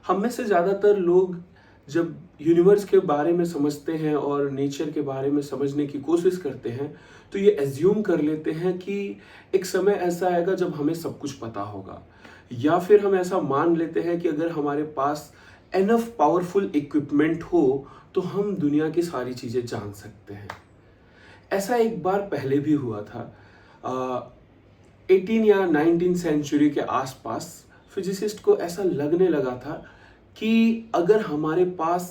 हम में से ज़्यादातर लोग जब यूनिवर्स के बारे में समझते हैं और नेचर के बारे में समझने की कोशिश करते हैं, तो ये एज्यूम कर लेते हैं कि एक समय ऐसा आएगा जब हमें सब कुछ पता होगा, या फिर हम ऐसा मान लेते हैं कि अगर हमारे पास एनफ पावरफुल इक्विपमेंट हो तो हम दुनिया की सारी चीज़ें जान सकते हैं। ऐसा एक बार पहले भी हुआ था। 18 या 19 सेंचुरी के आसपास फिजिसिस्ट को ऐसा लगने लगा था कि अगर हमारे पास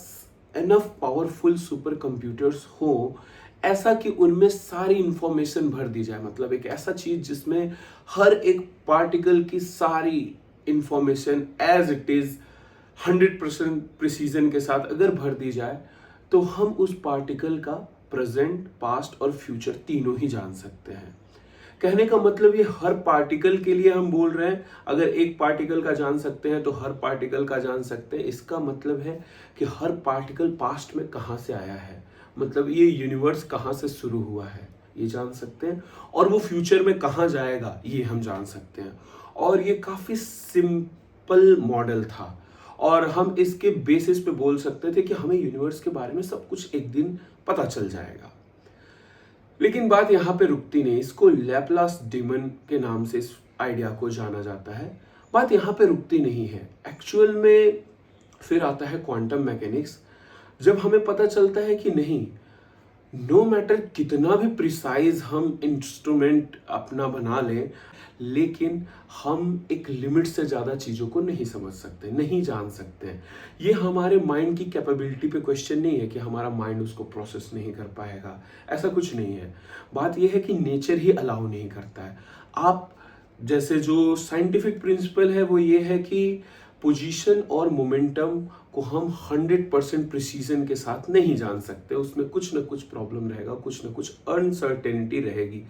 इनफ पावरफुल सुपर कंप्यूटर्स हो, ऐसा कि उनमें सारी इंफॉर्मेशन भर दी जाए, मतलब एक ऐसा चीज जिसमें हर एक पार्टिकल की सारी information as it is 100% precision के साथ अगर भर दी जाए, तो हम उस पार्टिकल का प्रेजेंट, पास्ट और फ्यूचर तीनों ही जान सकते हैं। कहने का मतलब ये हर पार्टिकल के लिए हम बोल रहे हैं, अगर एक पार्टिकल का जान सकते हैं तो हर पार्टिकल का जान सकते हैं। इसका मतलब है कि हर पार्टिकल पास्ट में कहाँ से आया है, मतलब ये यूनिवर्स कहाँ से शुरू हुआ है ये जान सकते हैं, और वो फ्यूचर में कहाँ जाएगा ये हम जान सकते हैं। और ये काफ़ी सिंपल मॉडल था, और हम इसके बेसिस पे बोल सकते थे कि हमें यूनिवर्स के बारे में सब कुछ एक दिन पता चल जाएगा। लेकिन बात यहाँ पे रुकती नहीं, इसको लैपलास डेमन के नाम से इस आइडिया को जाना जाता है। बात यहाँ पे रुकती नहीं है, एक्चुअल में फिर आता है क्वांटम मैकेनिक्स। जब हमें पता चलता है कि नहीं, नो मैटर कितना भी प्रिसाइज हम इंस्ट्रूमेंट अपना बना लें, लेकिन हम एक लिमिट से ज़्यादा चीज़ों को नहीं समझ सकते, नहीं जान सकते हैं। ये हमारे माइंड की कैपेबिलिटी पे क्वेश्चन नहीं है कि हमारा माइंड उसको प्रोसेस नहीं कर पाएगा, ऐसा कुछ नहीं है। बात यह है कि नेचर ही अलाउ नहीं करता है। आप जैसे जो साइंटिफिक प्रिंसिपल है वो ये है कि पोजीशन और मोमेंटम को हम 100% प्रिसीजन के साथ नहीं जान सकते, उसमें कुछ ना कुछ प्रॉब्लम रहेगा, कुछ ना कुछ अनसर्टेनिटी रहेगी।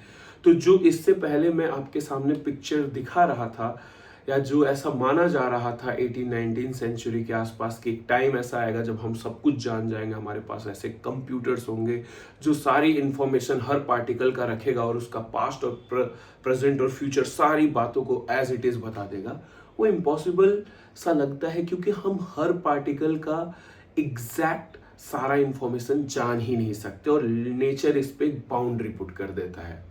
तो जो इससे पहले मैं आपके सामने पिक्चर दिखा रहा था, या जो ऐसा माना जा रहा था 18-19 सेंचुरी के आसपास कि एक टाइम ऐसा आएगा जब हम सब कुछ जान जाएंगे, हमारे पास ऐसे कंप्यूटर्स होंगे जो सारी इंफॉर्मेशन हर पार्टिकल का रखेगा और उसका पास्ट और प्रेजेंट और फ्यूचर सारी बातों को एज इट इज बता देगा। वो इम्पॉसिबल सा लगता है, क्योंकि हम हर पार्टिकल का एग्जैक्ट सारा इंफॉर्मेशन जान ही नहीं सकते, और नेचर इस पे बाउंड्री पुट कर देता है।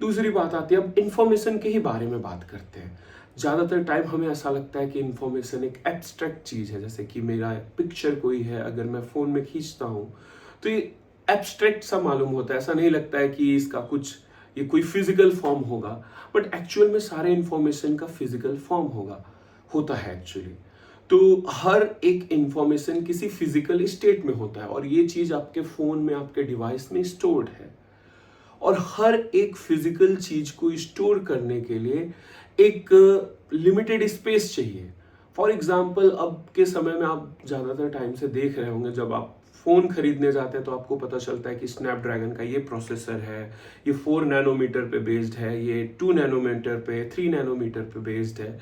दूसरी बात आती है, अब इंफॉर्मेशन के ही बारे में बात करते हैं। ज़्यादातर टाइम हमें ऐसा लगता है कि इंफॉर्मेशन एक एब्स्ट्रैक्ट चीज़ है, जैसे कि मेरा पिक्चर कोई है, अगर मैं फ़ोन में खींचता हूँ तो ये एब्स्ट्रैक्ट सा मालूम होता है, ऐसा नहीं लगता है कि इसका कुछ ये कोई फिजिकल फॉर्म होगा, बट एक्चुअल में सारे इंफॉर्मेशन का फिजिकल फॉर्म होता है एक्चुअली। तो हर एक इंफॉर्मेशन किसी फिजिकल स्टेट में होता है, और ये चीज़ आपके फ़ोन में, आपके डिवाइस में स्टोर्ड है। और हर एक फिजिकल चीज को स्टोर करने के लिए एक लिमिटेड स्पेस चाहिए। फॉर एग्जाम्पल, अब के समय में आप ज़्यादातर टाइम से देख रहे होंगे, जब आप फ़ोन खरीदने जाते हैं तो आपको पता चलता है कि स्नैपड्रैगन का ये प्रोसेसर है, ये 4 नैनोमीटर पे बेस्ड है, ये 2 नैनोमीटर पे, 3 नैनोमीटर पे बेस्ड है।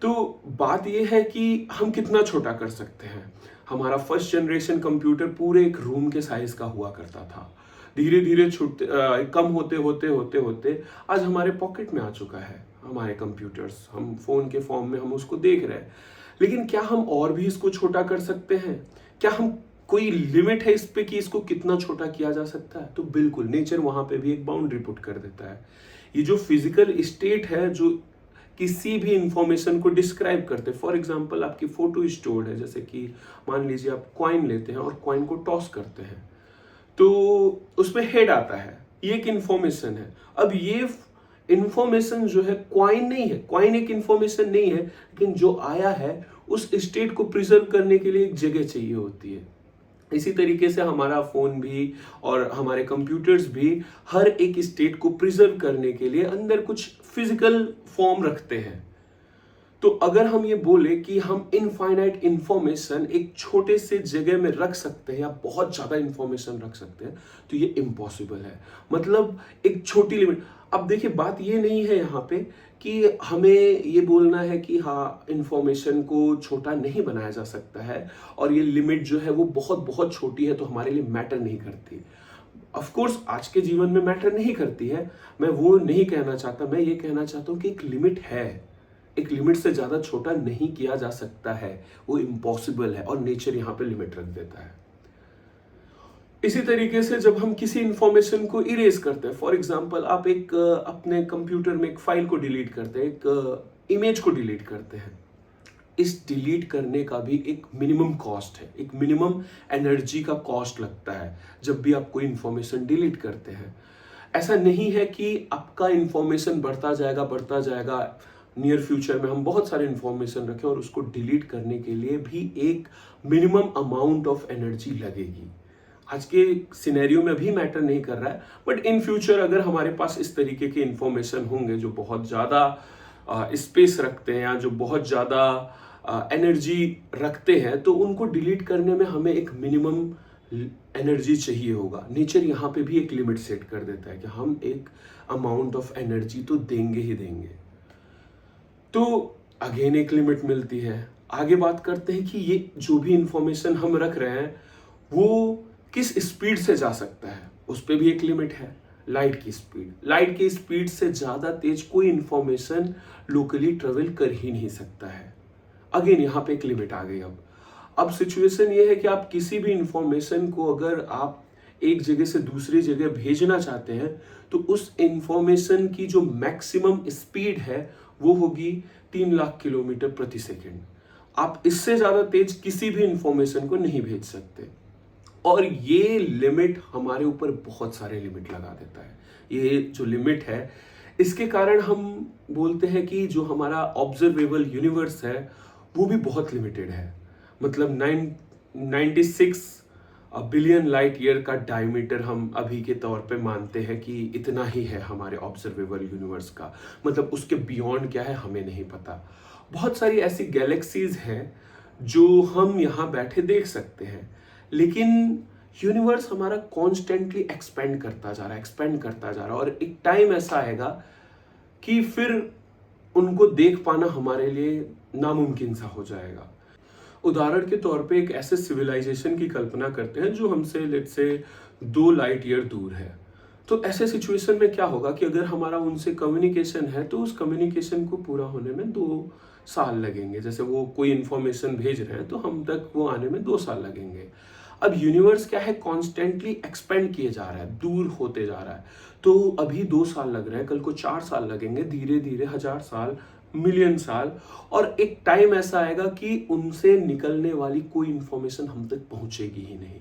तो बात ये है कि हम कितना छोटा कर सकते हैं। हमारा फर्स्ट जनरेशन कंप्यूटर पूरे एक रूम के साइज का हुआ करता था, धीरे धीरे छूटते कम होते होते होते होते आज हमारे पॉकेट में आ चुका है हमारे कंप्यूटर्स, हम फोन के फॉर्म में हम उसको देख रहे हैं। लेकिन क्या हम और भी इसको छोटा कर सकते हैं? क्या हम कोई लिमिट है इस पे कि इसको कितना छोटा किया जा सकता है? तो बिल्कुल, नेचर वहां पे भी एक बाउंड्री पुट कर देता है। ये जो फिजिकल स्टेट है, जो किसी भी इंफॉर्मेशन को डिस्क्राइब करते हैं, फॉर एग्जाम्पल आपकी फोटो स्टोर्ड है, जैसे कि मान लीजिए आप कॉइन लेते हैं और कॉइन को टॉस करते हैं, तो उसमें हेड आता है, ये एक इंफॉर्मेशन है। अब ये इंफॉर्मेशन जो है क्वाइन नहीं है, क्वाइन एक इंफॉर्मेशन नहीं है, लेकिन जो आया है उस स्टेट को प्रिजर्व करने के लिए एक जगह चाहिए होती है। इसी तरीके से हमारा फोन भी और हमारे कंप्यूटर्स भी हर एक स्टेट को प्रिजर्व करने के लिए अंदर कुछ फिजिकल फॉर्म रखते हैं। तो अगर हम ये बोले कि हम इनफाइनाइट इंफॉर्मेशन एक छोटे से जगह में रख सकते हैं या बहुत ज्यादा इंफॉर्मेशन रख सकते हैं, तो ये इम्पॉसिबल है। मतलब एक छोटी लिमिट। अब देखिए, बात ये नहीं है यहाँ पे कि हमें ये बोलना है कि हाँ, इंफॉर्मेशन को छोटा नहीं बनाया जा सकता है और ये लिमिट जो है वो बहुत बहुत छोटी है तो हमारे लिए मैटर नहीं करती। ऑफ कोर्स आज के जीवन में मैटर नहीं करती है, मैं वो नहीं कहना चाहता, मैं ये कहना चाहता हूँ कि एक लिमिट है। एक लिमिट से ज़्यादा छोटा नहीं किया जा सकता है, वो इम्पॉसिबल है और नेचर यहाँ पे लिमिट रख देता है। इसी तरीके से जब हम किसी इंफॉर्मेशन को इरेज करते हैं, फॉर एग्जांपल आप एक अपने कंप्यूटर में एक फाइल को डिलीट करते हैं, एक इमेज को डिलीट करते हैं, इस डिलीट करने का भी एक मिनिमम कॉस्ट है, एक मिनिमम एनर्जी का कॉस्ट लगता है जब भी आप कोई इंफॉर्मेशन डिलीट करते हैं। ऐसा नहीं है कि आपका इंफॉर्मेशन बढ़ता जाएगा, नियर फ्यूचर में हम बहुत सारे इंफॉर्मेशन रखें और उसको डिलीट करने के लिए भी एक मिनिमम अमाउंट ऑफ एनर्जी लगेगी। आज के सिनेरियो में अभी मैटर नहीं कर रहा है, बट इन फ्यूचर अगर हमारे पास इस तरीके के इंफॉर्मेशन होंगे जो बहुत ज़्यादा स्पेस रखते हैं या जो बहुत ज़्यादा एनर्जी रखते हैं, तो उनको डिलीट करने में हमें एक मिनिमम एनर्जी चाहिए होगा। नेचर यहाँ पे भी एक लिमिट सेट कर देता है कि हम एक अमाउंट ऑफ एनर्जी तो देंगे ही देंगे। तो अगेन एक लिमिट मिलती है। आगे बात करते हैं कि ये जो भी इंफॉर्मेशन हम रख रहे हैं वो किस स्पीड से जा सकता है, उस पर भी एक लिमिट है। लाइट की स्पीड से ज़्यादा तेज कोई इंफॉर्मेशन लोकली ट्रेवल कर ही नहीं सकता है। अगेन यहाँ पे एक लिमिट आ गई। अब सिचुएशन ये है कि आप किसी भी इंफॉर्मेशन को अगर आप एक जगह से दूसरी जगह भेजना चाहते हैं तो उस इंफॉर्मेशन की जो मैक्सिमम स्पीड है वो होगी 3 लाख किलोमीटर प्रति सेकेंड। आप इससे ज़्यादा तेज किसी भी इंफॉर्मेशन को नहीं भेज सकते, और ये लिमिट हमारे ऊपर बहुत सारे लिमिट लगा देता है। ये जो लिमिट है इसके कारण हम बोलते हैं कि जो हमारा ऑब्जर्वेबल यूनिवर्स है वो भी बहुत लिमिटेड है। मतलब 96 बिलियन लाइट ईयर का डायमीटर हम अभी के तौर पे मानते हैं कि इतना ही है हमारे ऑब्जर्वेबल यूनिवर्स का। मतलब उसके बियॉन्ड क्या है हमें नहीं पता। बहुत सारी ऐसी गैलेक्सीज हैं जो हम यहाँ बैठे देख सकते हैं, लेकिन यूनिवर्स हमारा कॉन्स्टेंटली एक्सपेंड करता जा रहा है और एक टाइम ऐसा आएगा कि फिर उनको देख पाना हमारे लिए नामुमकिन सा हो जाएगा। उदाहरण के तौर पे एक ऐसे सिविलाइजेशन की कल्पना करते हैं जो हमसे लेट्स से 2 लाइट ईयर दूर है। तो ऐसे सिचुएशन में क्या होगा कि अगर हमारा उनसे कम्युनिकेशन है तो उस कम्युनिकेशन को पूरा होने में 2 साल लगेंगे। जैसे वो कोई इंफॉर्मेशन भेज रहे हैं तो हम तक वो आने में 2 साल लगेंगे। अब यूनिवर्स क्या है, कॉन्स्टेंटली एक्सपेंड किए जा रहा है, दूर होते जा रहा है। तो अभी 2 साल लग रहे हैं, कल को 4 साल लगेंगे, धीरे धीरे 1000 साल, मिलियन साल, और एक टाइम ऐसा आएगा कि उनसे निकलने वाली कोई इंफॉर्मेशन हम तक पहुंचेगी ही नहीं।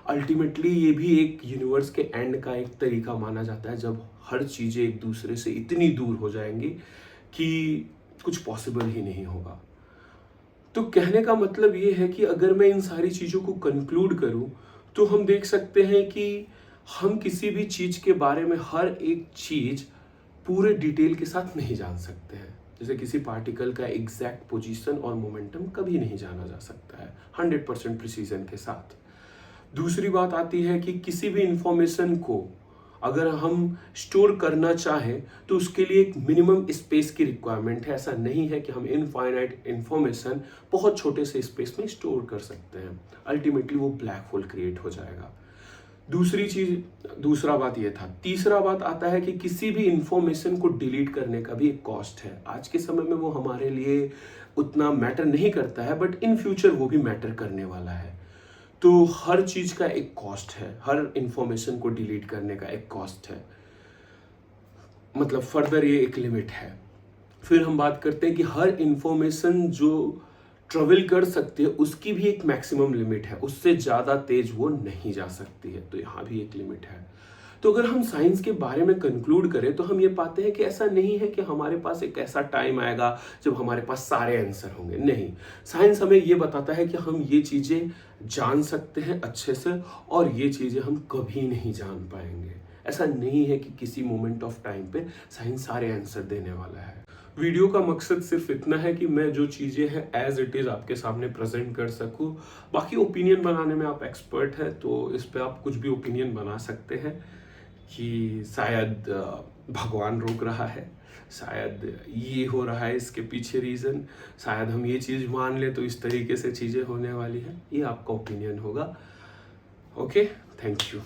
अल्टीमेटली ये भी एक यूनिवर्स के एंड का एक तरीका माना जाता है, जब हर चीज़ें एक दूसरे से इतनी दूर हो जाएंगी कि कुछ पॉसिबल ही नहीं होगा। तो कहने का मतलब ये है कि अगर मैं इन सारी चीज़ों को कंक्लूड करूं तो हम देख सकते हैं कि हम किसी भी चीज़ के बारे में हर एक चीज़ पूरे डिटेल के साथ नहीं जान सकते हैं। जैसे किसी पार्टिकल का एग्जैक्ट पोजीशन और मोमेंटम कभी नहीं जाना जा सकता है 100% प्रिसीजन के साथ। दूसरी बात आती है कि किसी भी इंफॉर्मेशन को अगर हम स्टोर करना चाहें तो उसके लिए एक मिनिमम स्पेस की रिक्वायरमेंट है। ऐसा नहीं है कि हम इनफाइनाइट इंफॉर्मेशन बहुत छोटे से स्पेस में स्टोर कर सकते हैं। अल्टीमेटली वो ब्लैक होल क्रिएट हो जाएगा। दूसरा बात ये था। तीसरा बात आता है कि किसी भी इंफॉर्मेशन को डिलीट करने का भी एक कॉस्ट है। आज के समय में वो हमारे लिए उतना मैटर नहीं करता है, बट इन फ्यूचर वो भी मैटर करने वाला है। तो हर चीज़ का एक कॉस्ट है, हर इंफॉर्मेशन को डिलीट करने का एक कॉस्ट है। मतलब फर्दर ये एक लिमिट है। फिर हम बात करते हैं कि हर इंफॉर्मेशन जो ट्रेवल कर सकती है उसकी भी एक मैक्सिमम लिमिट है, उससे ज़्यादा तेज वो नहीं जा सकती है। तो यहाँ भी एक लिमिट है। तो अगर हम साइंस के बारे में कंक्लूड करें तो हम ये पाते हैं कि ऐसा नहीं है कि हमारे पास एक ऐसा टाइम आएगा जब हमारे पास सारे आंसर होंगे। नहीं, साइंस हमें ये बताता है कि हम ये चीज़ें जान सकते हैं अच्छे से और ये चीज़ें हम कभी नहीं जान पाएंगे। ऐसा नहीं है कि किसी मोमेंट ऑफ टाइम पे साइंस सारे आंसर देने वाला है। वीडियो का मकसद सिर्फ इतना है कि मैं जो चीज़ें हैं एज इट इज़ आपके सामने प्रेजेंट कर सकूं। बाकी ओपिनियन बनाने में आप एक्सपर्ट हैं, तो इस पे आप कुछ भी ओपिनियन बना सकते हैं कि शायद भगवान रोक रहा है, शायद ये हो रहा है इसके पीछे रीज़न, शायद हम ये चीज़ मान लें तो इस तरीके से चीज़ें होने वाली हैं। ये आपका ओपिनियन होगा। Okay, thank you.